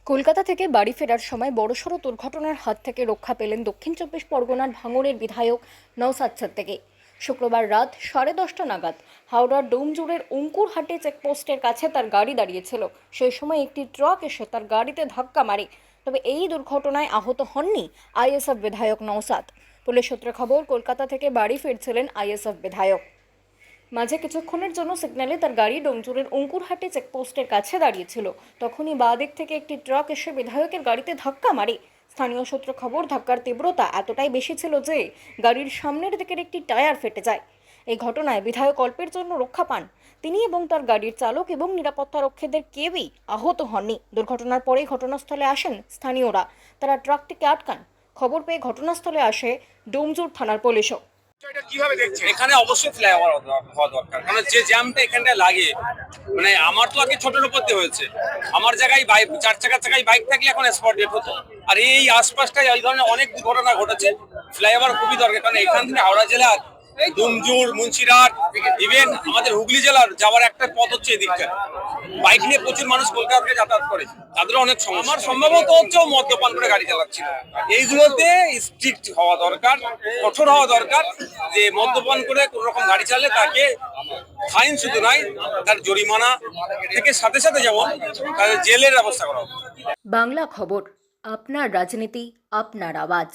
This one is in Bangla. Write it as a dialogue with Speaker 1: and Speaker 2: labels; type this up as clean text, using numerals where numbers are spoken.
Speaker 1: কলকাতা থেকে বাড়ি ফেরার সময় বড়সড় দুর্ঘটনার হাত থেকে রক্ষা পেলেন দক্ষিণ চব্বিশ পরগনার ভাঙড়ের বিধায়ক নওশাদ সিদ্দিকী। শুক্রবার রাত 10:30 নাগাদ হাওড়ার ডোমজুড়ের অঙ্কুরহাটি চেকপোস্টের কাছে তার গাড়ি দাঁড়িয়েছিল। সেই সময় একটি ট্রাক এসে তার গাড়িতে ধাক্কা মারে। তবে এই দুর্ঘটনায় আহত হননি আইএসএফ বিধায়ক নওশাদ। পুলিশ সূত্রে খবর, কলকাতা থেকে বাড়ি ফিরছিলেন আইএসএফ বিধায়ক। মাঝে কিছুক্ষণের জন্য সিগন্যালে তার গাড়ি ডোমজুড়ের অঙ্কুরহাটি চেকপোস্টের কাছে দাঁড়িয়েছিল। তখনই বাঁ দিক থেকে একটি ট্রাক এসে বিধায়কের গাড়িতে ধাক্কা মারে। স্থানীয় সূত্রে খবর, ধাক্কার তীব্রতা এতটাই বেশি ছিল যে গাড়ির সামনের দিকের একটি টায়ার ফেটে যায়। এই ঘটনায় বিধায়ক অল্পের জন্য রক্ষা পান। তিনি এবং তার গাড়ির চালক এবং নিরাপত্তা রক্ষীদের কেউই আহত হননি। দুর্ঘটনার পরেই ঘটনাস্থলে আসেন স্থানীয়রা। তারা ট্রাকটিকে আটকান। খবর পেয়ে ঘটনাস্থলে আসে ডোমজুড় থানার পুলিশও।
Speaker 2: কিভাবে দেখছেন? এখানে অবশ্যই ফ্লাইওভার হওয়া দরকার, কারণ যে জ্যামটা এখানটায় লাগে, মানে আমার তো আগে ছোটের উপর দিয়ে হয়েছে, আমার জায়গায় বাইক, চার চাকার জায়গায় বাইক থাকলে এখন স্পট ডেট হতো। আর এই আশপাশটায় এই ধরনের অনেক দুর্ঘটনা ঘটেছে। ফ্লাইওভার খুবই দরকার, কারণ এখান থেকে হাওড়া জেলার ডুমজুর, মুন্সিরহাট, ইভেন আমাদের হুগলি জেলার যাওয়ার একটা পথ হচ্ছে এদিকটা। বাইক নিয়ে প্রচুর মানুষ কলকাতা থেকে যাতায়াত করে, তাদেরও অনেক সমস্যা। আমার সম্ভবত হচ্ছে মদ্যপান করে গাড়ি চালাচ্ছিল। এইগুলোতে স্ট্রিক্ট হওয়া দরকার, কঠোর হওয়া দরকার, যে মদ্যপান করে কোন রকম গাড়ি চালালে তাকে ফাইন শুধু নয়, তার জরিমানা থেকে সাথে সাথে যেমন তাদের জেলের ব্যবস্থা করা হবে।
Speaker 1: বাংলা খবর, আপনার রাজনীতি, আপনার আওয়াজ।